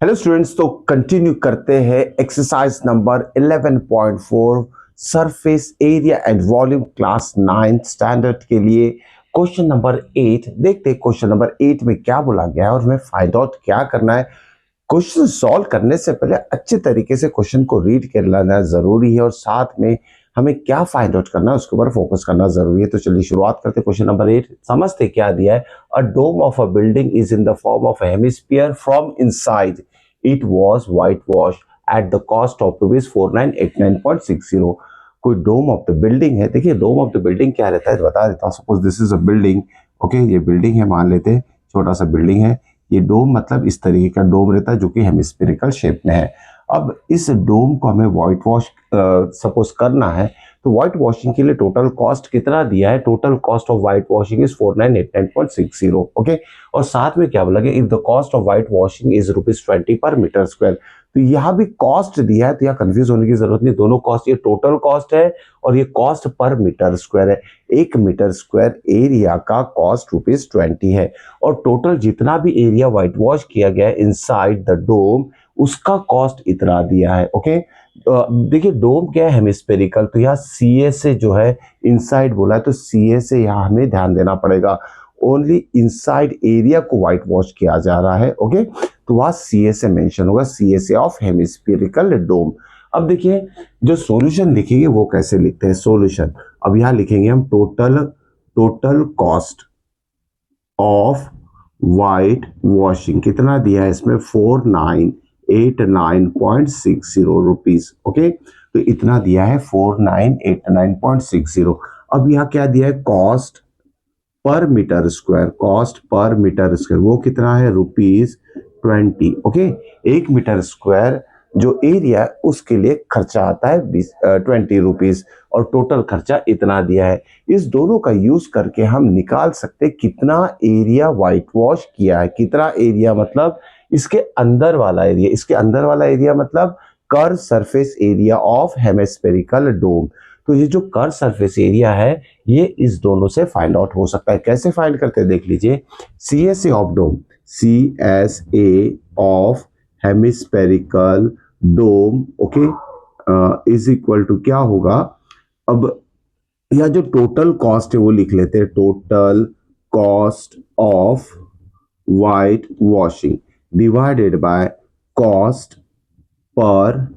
Hello students, तो continue करते हैं exercise number 11.4 surface area and volume class 9 standard के लिए क्वेश्चन नंबर 8। देखते हैं क्वेश्चन नंबर 8 में क्या बोला गया है और हमें फाइंड आउट क्या करना है। क्वेश्चन सॉल्व करने से पहले अच्छे तरीके से क्वेश्चन को रीड कर लेना जरूरी है और साथ में हमें क्या फाइंड आउट करना है उसके ऊपर फोकस करना जरूरी है। तो चलिए शुरुआत करते हैं। क्वेश्चन नंबर 8 समझते क्या दिया है। A dome of a building is in the form of a hemisphere from inside it was whitewashed at the cost of rupees 4989.60। कोई डोम ऑफ द बिल्डिंग है। देखिए डोम ऑफ द बिल्डिंग क्या रहता है बता देता हूँ। Suppose this is a building. Okay, ये बिल्डिंग है, मान लेते हैं छोटा सा बिल्डिंग है। ये डोम मतलब इस तरीके का डोम रहता है जो कि हेमिस्फेरिकल शेप में है। अब इस डोम को हमें व्हाइट वॉश सपोज करना है, तो व्हाइट वॉशिंग के लिए टोटल कॉस्ट कितना दिया है। Total cost of white washing is 4989.60। Okay, और साथ में क्या बोला गया, if the cost of white washing is ₹20 पर मीटर स्क्वायर। तो यहाँ भी कॉस्ट दिया है, तो यहाँ कंफ्यूज होने की जरूरत नहीं। दोनों कॉस्ट, ये टोटल कॉस्ट है और ये कॉस्ट पर मीटर स्क्वायर है। 1 मीटर स्क्वायर एरिया का कॉस्ट ₹20 है और टोटल जितना भी एरिया व्हाइट वॉश किया गया है इनसाइड द डोम उसका कॉस्ट इतना दिया है। ओके, देखिए डोम क्या है, हेमिस्फेरिकल, तो यहाँ सी ए से जो है इनसाइड बोला है, तो सी ए से यहाँ हमें ध्यान देना पड़ेगा। ओनली इनसाइड एरिया को व्हाइट वॉश किया जा रहा है। ओके, तो वहां सी ए से मेंशन होगा, सी ए से ऑफ हेमिस्फेरिकल डोम। अब देखिए जो सॉल्यूशन लिखेंगे वो कैसे लिखते हैं सॉल्यूशन। अब यहाँ लिखेंगे हम total cost of white washing कितना दिया है इसमें, 4989.60 रुपीज। ओके, तो इतना दिया है 4989.60। अब यहाँ क्या दिया है, cost per meter square. Cost per meter square वो कितना है, ₹20। ओके, 1 मीटर स्क्वायर जो एरिया है उसके लिए खर्चा आता है 20 रुपीज और टोटल खर्चा इतना दिया है। इस दोनों का यूज करके हम निकाल सकते कितना एरिया व्हाइट वॉश किया है। कितना एरिया मतलब इसके अंदर वाला एरिया, इसके अंदर वाला एरिया मतलब curve surface area of hemispherical dome. तो ये जो कर्व सरफेस एरिया है ये इस दोनों से फाइंड आउट हो सकता है। कैसे फाइंड करते हैं देख लीजिए। C S A of dome, C S A of hemispherical dome, okay, is equal to क्या होगा। अब यह जो टोटल कॉस्ट है वो लिख लेते हैं, total cost of white washing divided by cost per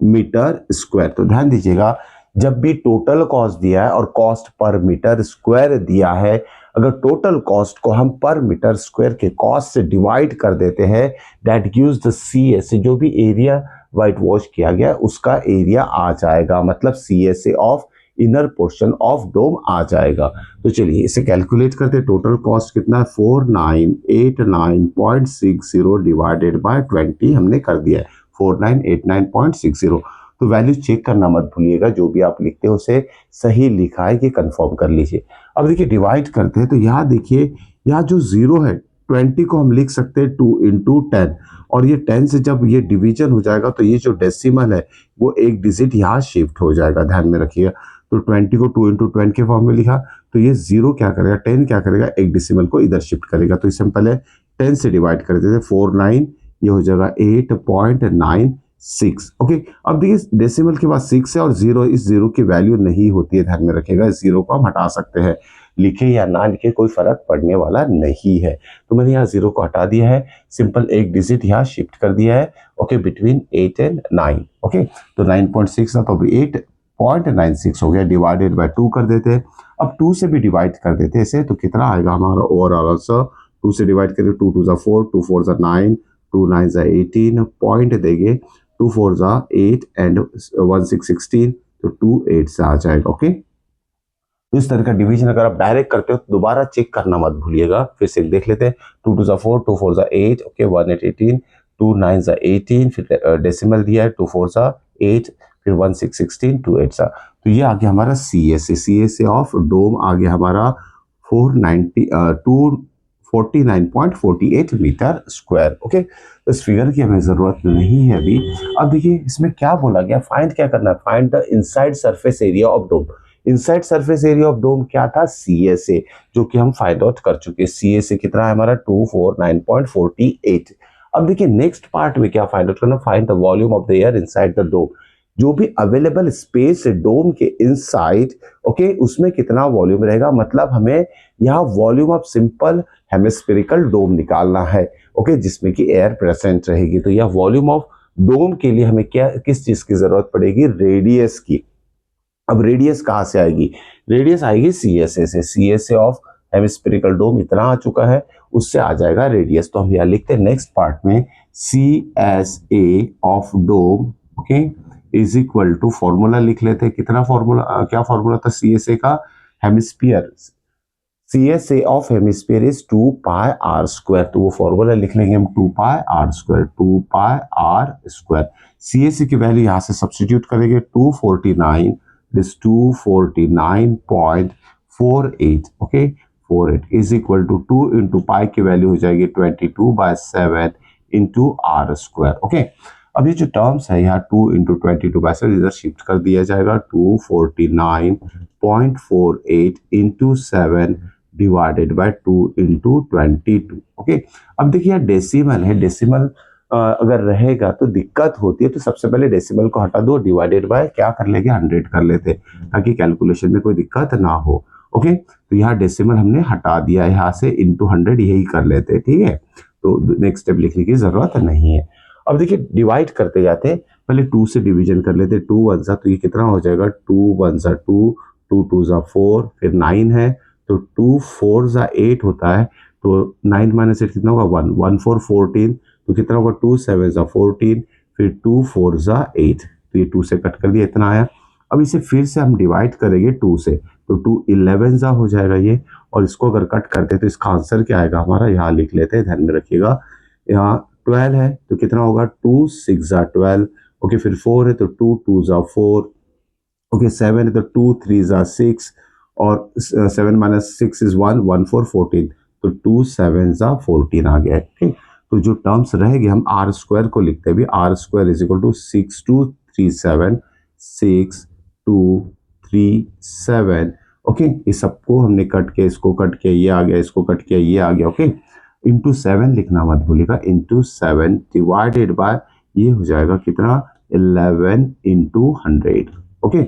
meter square. तो ध्यान दीजिएगा, जब भी टोटल कॉस्ट दिया है और कॉस्ट पर मीटर स्क्वायर दिया है, अगर टोटल कॉस्ट को हम पर मीटर स्क्वायर के कॉस्ट से डिवाइड कर देते हैं, that gives the C S A, जो भी एरिया व्हाइट वॉश किया गया उसका एरिया आ जाएगा, मतलब C S A of inner portion of dome आ जाएगा। तो चलिए इसे कैलकुलेट करते हैं। टोटल कॉस्ट कितना है, 4989.60 डिवाइडेड बाय 20 हमने कर दिया है, 4989.60। तो वैल्यू चेक करना मत भूलिएगा, जो भी आप लिखते हो उसे सही लिखा है कि कंफर्म कर लीजिए। अब देखिए डिवाइड करते हैं, तो यहाँ देखिए यहाँ जो जीरो है 20 को हम लिख सकते हैं 2 × 10 और ये 10 से जब ये डिवीजन हो जाएगा तो ये जो डेसिमल है वो एक डिजिट यहाँ शिफ्ट हो जाएगा, ध्यान में रखिएगा। तो 20 को 2 × 10 के फॉर्म में लिखा, तो ये जीरो क्या करेगा, 10 क्या करेगा, एक डिसिमल को इधर शिफ्ट करेगा। तो इसे हम पहले 10 से डिवाइड कर देते, 49, ये हो जाएगा 8.96। ओके, अब देखिए डेसिमल के बाद 6 है और जीरो, इस जीरो की वैल्यू नहीं होती है, ध्यान में रखिएगा। इस जीरो को हम हटा सकते हैं, लिखे या ना लिखे कोई फर्क पड़ने वाला नहीं है। तो मैंने यहाँ जीरो को हटा दिया है, सिंपल एक डिजिट यहाँ शिफ्ट कर दिया है। Okay, between 8 and 9। ओके, तो 9.6 था तो अभी 8.96 हो गया, डिवाइडेड बाय 2 कर देते हैं। अब 2 से भी डिवाइड कर देते हैं इसे, तो कितना आएगा हमारा ओवरऑल आंसर। 2 से डिवाइड करें, 2 2 4, 2 4 9, 2 9 18, पॉइंट देंगे, 2 4 8 एंड 1 6 16, तो 2 8 से आ जाएगा। ओके, तो इस तरह का डिवीजन अगर आप डायरेक्ट करते हो तो दोबारा चेक करना मत भूलिएगा। फिर से देख लेते हैं, 2 2 4, 2 4 8, ओके, 1 8 18, 2 9 18, फिर डेसिमल दिया है, 2 4 8, फिर 1 6 16, 2 8 सा। तो ये आ गया हमारा सी एस ए ऑफ डोम आ गया हमारा 249.48 मीटर स्क्वायर। ओके, तो इस फिगर की हमें जरूरत नहीं है अभी। अब देखिए इसमें क्या बोला गया, फाइंड क्या करना है, find the inside surface area of dome. Inside surface area of dome क्या था, सी एस ए, जो कि हम फाइंड आउट कर चुके हैं। सी एस ए कितना है हमारा, 249.48। अब देखिए नेक्स्ट पार्ट में क्या फाइंड आउट करना, find the volume of the air inside the dome. जो भी अवेलेबल स्पेस है डोम के इनसाइड, ओके, उसमें कितना वॉल्यूम रहेगा, मतलब हमें यहाँ वॉल्यूम ऑफ सिंपल हेमिस्फेरिकल डोम निकालना है, ओके, जिसमें कि एयर प्रेजेंट रहेगी। तो यह वॉल्यूम ऑफ डोम के लिए हमें क्या, किस चीज की जरूरत पड़ेगी, रेडियस की। अब रेडियस कहां से आएगी, रेडियस आएगी सीएसए से, सीएसए ऑफ हेमिस्फेरिकल डोम इतना आ चुका है, उससे आ जाएगा रेडियस। तो हम यहाँ लिखते हैं नेक्स्ट पार्ट में C S A of dome, okay, is equal to, formula लिख लेते हैं, कितना फॉर्मूला, क्या फॉर्मूला था सी एस ए का, hemisphere, C S A of hemisphere is 2 pi r square. तो वो फॉर्मूला लिख लेंगे हम 2 pi r square, 2 pi r square. C S A की वैल्यू यहां से सब्सटीट्यूट करेंगे, 249, this 249.48, okay, 48 is equal to 2 into pi की वैल्यू हो जाएगी 22/7 इंटू आर स्क्वायर, ओके। अब ये जो टर्म्स है यहाँ 2 इंटू 22/7 इधर शिफ्ट कर दिया जाएगा, 249.48 into 7 divided by 2 into 22, okay. अब देखिए डेसिमल है, डेसिमल अगर रहेगा तो दिक्कत होती है, तो सबसे पहले डेसिमल को हटा दो, डिवाइडेड बाय क्या कर लेंगे, 100 कर लेते, ताकि कैलकुलेशन में कोई दिक्कत ना हो, ओके। तो यहाँ डेसिमल हमने हटा दिया, यहाँ से इंटू 100 यही कर लेते, ठीक है। तो नेक्स्ट स्टेप लिखने की जरूरत नहीं है। अब देखिए डिवाइड करते जाते, पहले 2 से डिवीजन कर लेते, 2 1 सा, तो ये कितना हो जाएगा, 2 1 सा 2, 2 2 सा 4, फिर 9 है, तो 2 4 सा 8 होता है, तो 9 माइनस 8 कितना होगा, 1 1 4 14, तो कितना होगा, 2 7 सा 14, फिर 2 4 सा 8, तो ये 2 से कट कर दिया, इतना आया। अब इसे फिर से हम डिवाइड करेंगे 2 से, तो 2 11 सा हो जाएगा ये, और इसको अगर कट करते तो इसका आंसर क्या आएगा हमारा, यहाँ लिख लेते हैं, ध्यान में रखिएगा। यहाँ 12 है तो कितना होगा, 2 6 सा 12, ओके, फिर 4 है तो 2 2 सा 4, ओके, 7 है तो 2 3 सा 6, और 7 माइनस 6 इज 1 1 4 14, तो 2 7 सा 14 आ गया, ठीक। तो जो टर्म्स रहेगी हम आर स्क्वायर को लिखते हैं भी, R square is equal to 6237 6237, okay. इस सबको हमने कट किया, इसको कट किया, ये आ गया, इसको कट किया, ये आ गया, ओके। इंटू 7 लिखना मत भूलिएगा, इंटू 7 डिवाइडेड बाय, ये हो जाएगा कितना, 11 इंटू 100, ओके,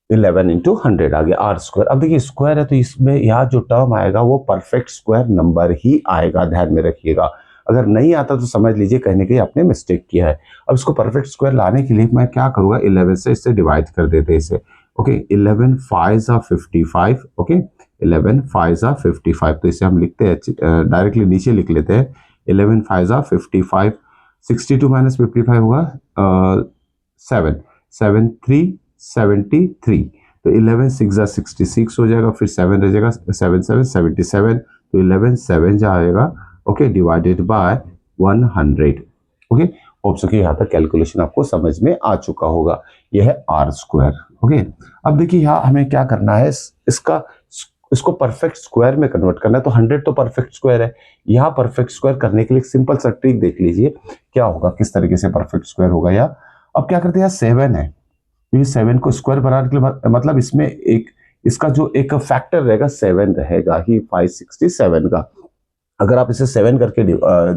11 इंटू 100 आ गया आर स्क्वायर। अब देखिए स्क्वायर है तो इसमें यहाँ जो टर्म आएगा वो परफेक्ट स्क्वायर नंबर ही आएगा, ध्यान में रखिएगा। अगर नहीं आता तो समझ लीजिए कहीं ना कहीं आपने मिस्टेक किया है। अब इसको परफेक्ट स्क्वायर लाने के लिए मैं क्या करूंगा, 11 से इससे डिवाइड कर देते इसे, ओके। 11 5 सा 55, ओके, 11 5 सा 55, तो इसे हम लिखते हैं डायरेक्टली नीचे लिख लेते हैं, 11 5 सा 55, 62 माइनस 55 होगा 7 7 3 73, तो 11 6 जा 66 हो जाएगा, फिर 7 रह जाएगा, 7 7 77, तो 11 7 जाएगा, okay, divided by 100, okay. Hope so कि यहाँ तक कैलकुलेशन आपको समझ में आ चुका होगा। यह है आर स्क्वायर, ओके। अब देखिए यहाँ हमें क्या करना है, इसको परफेक्ट स्क्वायर में कन्वर्ट करना है, तो 100 तो परफेक्ट स्क्वायर है। यहाँ परफेक्ट स्क्वायर करने के लिए सिंपल सा ट्रिक देख लीजिए क्या होगा, किस तरीके से परफेक्ट स्क्वायर होगा। या अब क्या करते हैं, 7 है, ये 7 को स्क्वायर बनाने के लिए मतलब इसमें एक, इसका जो एक फैक्टर रहेगा 7 रहेगा ही, 567 का। अगर आप इसे 7 करके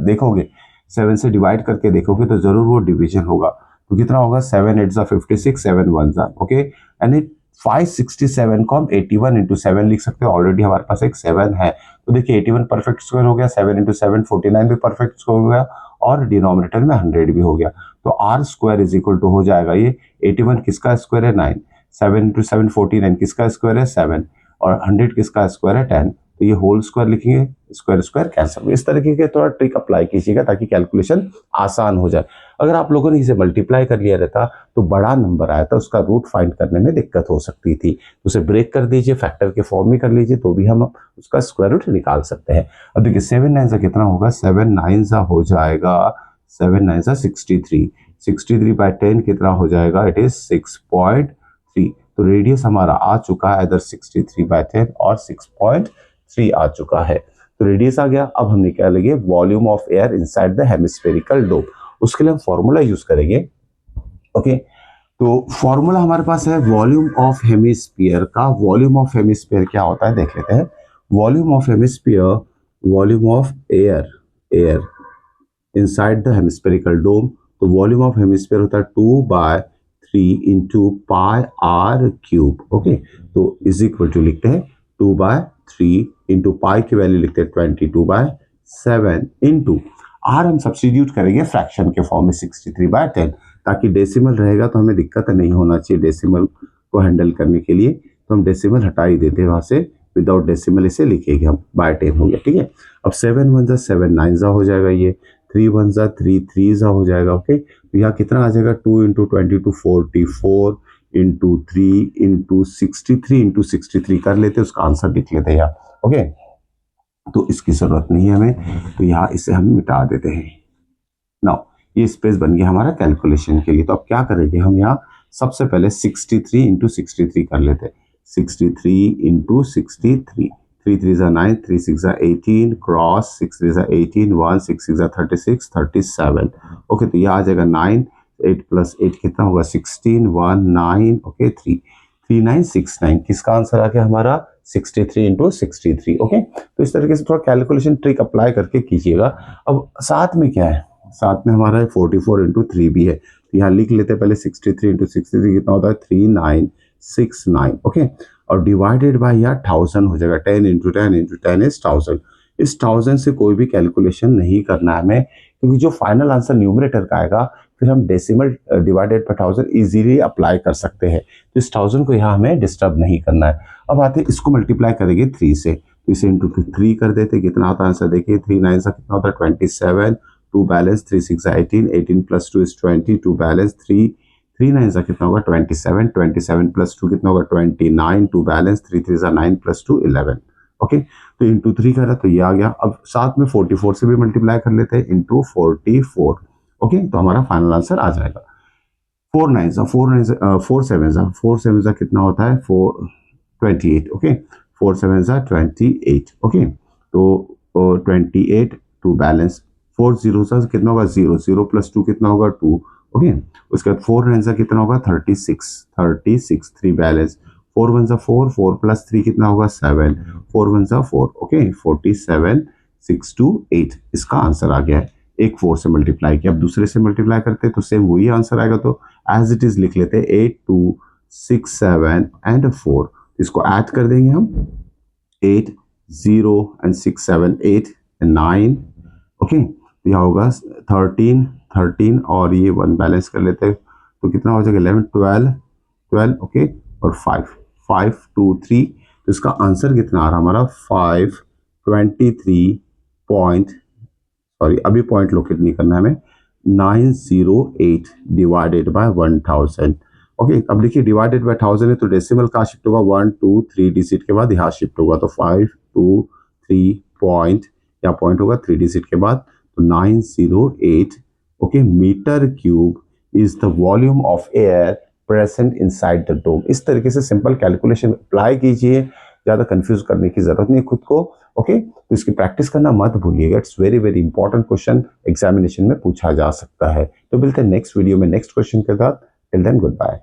देखोगे, 7 से डिवाइड करके देखोगे तो जरूर वो डिवीजन होगा। तो कितना होगा, 7 8 56, 7 1 ओके, यानी 567 को हम 81 इंटू 7 लिख सकते हैं। ऑलरेडी हमारे पास एक 7 है, तो देखिए 81 परफेक्ट स्क्वायर हो गया, 7 इंटू 7 49 भी परफेक्ट स्क्वायर हो गया, और डिनोमिनेटर में 100 भी हो गया। तो R square is equal to हो जाएगा ये 81 किसका स्क्वायर है 9, 7 इंटू 7 49 किसका स्क्वायर है 7, और 100 किसका स्क्वायर है 10। तो ये होल स्क्वायर लिखेंगे, स्क्वायर स्क्वायर कैंसिल। इस तरीके के थोड़ा ट्रिक अप्लाई कीजिएगा ताकि कैलकुलेशन आसान हो जाए। अगर आप लोगों ने इसे मल्टीप्लाई कर लिया रहता तो बड़ा नंबर आया था, उसका रूट फाइंड करने में दिक्कत हो सकती थी। तो उसे ब्रेक कर दीजिए, फैक्टर के फॉर्म में कर लीजिए, तो भी हम उसका स्क्वायर रूट निकाल सकते हैं। अब देखिए 7 9 से कितना होगा, 7 9 सा हो जाएगा 7 9 सा 63, 63 बाय 10 कितना हो जाएगा, इट इज 6.3। तो रेडियस हमारा आ चुका है इधर 63 बाय 10 और 6.3 आ चुका है। तो रेडियस आ गया। अब हम निकालेंगे volume of air inside the hemispherical dome. उसके लिए हम फॉर्मूला यूज करेंगे, ओके। तो फॉर्मूला हमारे पास है वॉल्यूम ऑफ हेमिस्फीयर का। वॉल्यूम ऑफ हेमिस्फीयर क्या होता है देख लेते हैं। Volume of hemisphere, volume of air, air inside the hemispherical dome, तो वॉल्यूम ऑफ हेमिस्फीयर होता है 2/3 into pi r cube. Okay, तो इज इक्वल टू लिखते हैं 2/3 इंटू पाई की वैल्यू लिखते हैं 22/7 इंटू आर हम सब्स्टिट्यूट करेंगे फ्रैक्शन के फॉर्म में 63/10, ताकि डेसिमल रहेगा तो हमें दिक्कत नहीं होना चाहिए डेसिमल को हैंडल करने के लिए, तो हम डेसिमल हटा ही देते हैं वहां से, विदाउट डेसिमल इसे लिखेंगे हम, बाय 10 हो गया। ठीक है, अब 7 1 जा 7 9 जा हो जाएगा, ये 3 1 जा 3 3 जा हो जाएगा। ओके, तो यहाँ कितना आ जाएगा 2 इंटू 22 44 इंटू 3 इंटू 63 इंटू 63 कर लेते, उसका आंसर लिख लेते हैं यहाँ। ओके, तो इसकी जरूरत नहीं है हमें, तो यहाँ इसे हम मिटा देते हैं। नाउ ये स्पेस बन गया हमारा कैलकुलेशन के लिए। तो अब क्या करेंगे हम, यहाँ सबसे पहले 63 इंटू 63 कर लेते हैं। 63 इंटू 63, 3 3 जा 9, 3 6 जा 18, क्रॉस 6 3 जा 18, 1 6 6 जा 36 37। ओके, तो ये आ जाएगा 9, 8 प्लस 8 कितना होगा 16, 1 9, ओके 3 3969। किसका आंसर आ गया हमारा 63 इंटू 63। ओके, तो इस तरीके से थोड़ा कैलकुलेशन ट्रिक अप्लाई करके कीजिएगा। अब साथ में क्या है, साथ में हमारा 44 इंटू 3 भी है, तो यहाँ लिख लेते हैं पहले 63 इंटू 63 कितना होता है 3969। ओके, और डिवाइडेड बाय यार 1000 हो जाएगा, 10 इंटू 10 इंटू 10 इज 1000। इस 1000 से कोई भी कैलकुलेशन नहीं करना है हमें, क्योंकि जो फाइनल आंसर न्यूमरेटर का आएगा फिर हम decimal divided by 1000 easily apply कर सकते हैं, तो इस 1000 को यहाँ हमें डिस्टर्ब नहीं करना है। अब आते हैं इसको मल्टीप्लाई करेंगे 3 से, तो इसे इंटू 3 कर देते, कितना आता है आंसर देखिए 3 9 से कितना होता है 27, 2 बैलेंस 3 6 18, 18 प्लस 2 इज 20, 2 बैलेंस 3 3 9 से कितना होगा 27, 27 प्लस 2 कितना होगा 29, 2 बैलेंस 3 3 जा 9 प्लस 2 11। ओके, तो इंटू 3 करा तो ये आ गया। अब साथ में 44 से भी मल्टीप्लाई कर लेते हैं, इंटू 44। ओके, तो हमारा फाइनल आंसर आ जाएगा 4 9 जा 4 9 4 7 जा कितना होता है 28। ओके, 4 7 जा 28। ओके, तो 28, 2 बैलेंस 4 0 सा कितना होगा 0, 0 प्लस 2 कितना होगा 2। ओके, उसके बाद 4 9 सा कितना होगा 36, 36 3 बैलेंस 4 1 जा 4, 4 प्लस 3 कितना होगा 7, 4 1 जा 4। ओके, 47 628 इसका आंसर आ गया है। एक 4 से मल्टीप्लाई किया, अब दूसरे से मल्टीप्लाई करते तो सेम वही आंसर आएगा, तो एज इट इज लिख लेते 8 2 6 7 एंड 4, इसको ऐड कर देंगे हम 8 0 एंड 6 7 8 एंड 9। ओके, तो यहाँ होगा 13 13 और ये 1 बैलेंस कर लेते हैं, तो कितना हो जाएगा 11 12 12। ओके, और 5 5 2 3, तो इसका आंसर कितना आ रहा हमारा 523 पॉइंट, सॉरी अभी पॉइंट लोकेट नहीं करना है हमें, 908 डिवाइडेड बाय 1000। ओके, अब देखिए डिवाइडेड बाय 1000 है तो डेसिमल कहाँ शिफ्ट होगा 1 2 3 डिजिट के बाद यहाँ शिफ्ट होगा, तो 5 2 3 पॉइंट, यहाँ पॉइंट होगा 3 डिजिट के बाद, तो 908। Okay, meter cube is the volume of air present inside the dome. इस तरीके से सिंपल कैलकुलेशन अप्लाई कीजिए, ज़्यादा कंफ्यूज करने की जरूरत नहीं खुद को। ओके, तो इसकी प्रैक्टिस करना मत भूलिएगा, it's very very important question, examination में पूछा जा सकता है। तो मिलते हैं नेक्स्ट वीडियो में नेक्स्ट क्वेश्चन के साथ। Till then good bye.